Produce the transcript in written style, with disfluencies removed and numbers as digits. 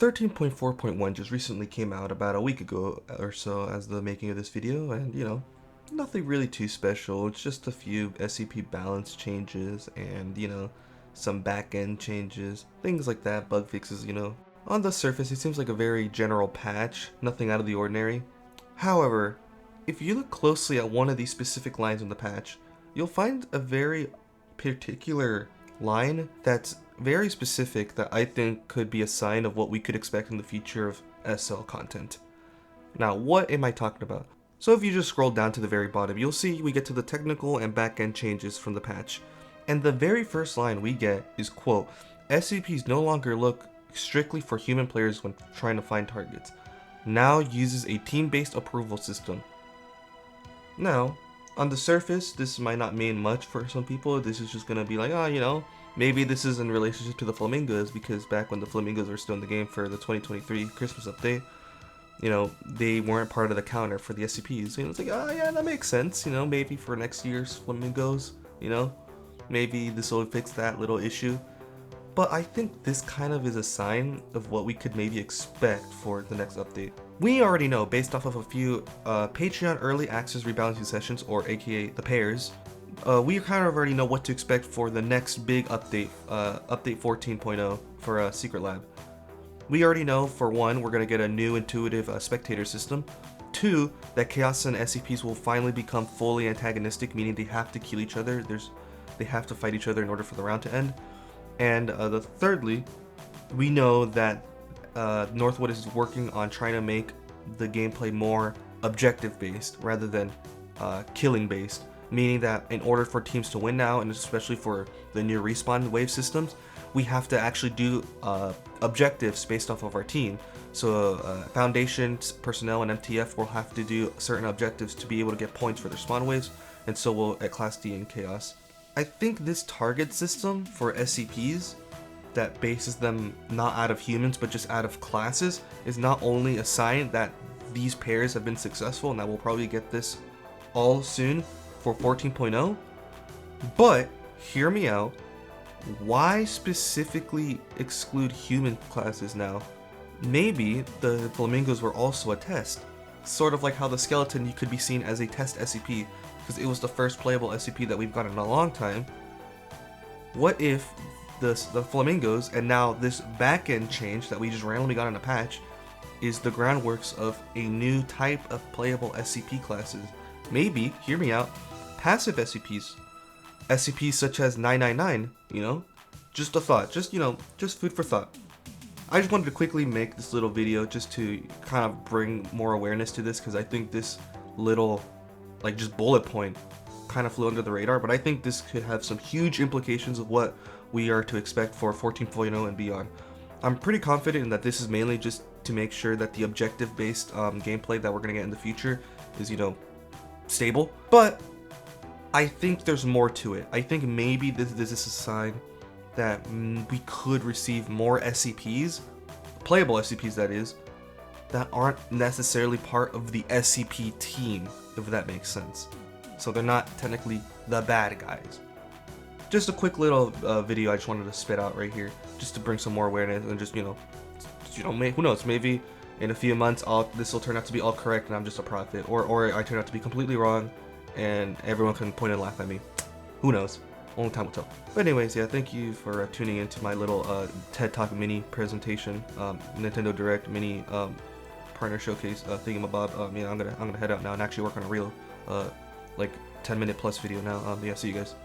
13.4.1 just recently came out about a week ago or so as the making of this video, and nothing really too special. It's just a few SCP balance changes and, some back-end changes, things like that, bug fixes. On the surface, it seems like a very general patch, nothing out of the ordinary. However, if you look closely at one of these specific lines in the patch, you'll find a very particular line that's very specific that I think could be a sign of what we could expect in the future of SL content. Now, what am I talking about? So if you just scroll down to the very bottom, you'll see we get to the technical and back-end changes from the patch. And the very first line we get is, quote, SCPs no longer look strictly for human players when trying to find targets. Now uses a team-based approval system. Now, on the surface, this might not mean much for some people. This is just gonna be like, maybe this is in relationship to the Flamingos, because back when the Flamingos were still in the game for the 2023 Christmas update, they weren't part of the counter for the SCPs. It's like, yeah, that makes sense. Maybe for next year's Flamingos, maybe this will fix that little issue. But I think this kind of is a sign of what we could maybe expect for the next update. We already know, based off of a few Patreon early access rebalancing sessions, or aka the pairs, we kind of already know what to expect for the next big update, update 14.0 for Secret Lab. We already know, for one, we're going to get a new intuitive spectator system. Two, that Chaos and SCPs will finally become fully antagonistic, meaning they have to kill each other. They have to fight each other in order for the round to end. And thirdly, we know that Northwood is working on trying to make the gameplay more objective based rather than killing based, meaning that in order for teams to win now, and especially for the new respawn wave systems, we have to actually do objectives based off of our team. So Foundation, Personnel, and MTF will have to do certain objectives to be able to get points for their spawn waves, and so will at Class D and Chaos. I think this target system for SCPs that bases them not out of humans but just out of classes is not only a sign that these pairs have been successful and that we'll probably get this all soon for 14.0, but hear me out, why specifically exclude human classes now? Maybe the Flamingos were also a test, sort of like how the Skeleton could be seen as a test SCP because it was the first playable SCP that we've gotten in a long time. What if the Flamingos, and now this back-end change that we just randomly got in a patch, is the groundworks of a new type of playable SCP classes? Maybe, hear me out, passive SCPs. SCPs such as 999, just a thought, just food for thought. I just wanted to quickly make this little video just to kind of bring more awareness to this, because I think this little just bullet point kind of flew under the radar, but I think this could have some huge implications of what we are to expect for 14.0 and beyond. I'm pretty confident in that this is mainly just to make sure that the objective based gameplay that we're going to get in the future is stable, but I think there's more to it. I think maybe this is a sign that we could receive more SCPs, playable SCPs that is, that aren't necessarily part of the SCP team, if that makes sense. So they're not technically the bad guys. Just a quick little video I just wanted to spit out right here, just to bring some more awareness and just, who knows, maybe in a few months this will turn out to be all correct and I'm just a prophet, or I turn out to be completely wrong and everyone can point and laugh at me. Who knows? Only time will tell. But anyways, yeah, thank you for tuning into my little TED Talk mini presentation, Nintendo Direct mini partner showcase thingamabob. Yeah, I'm gonna head out now and actually work on a real 10-minute plus video now. Yeah, see you guys.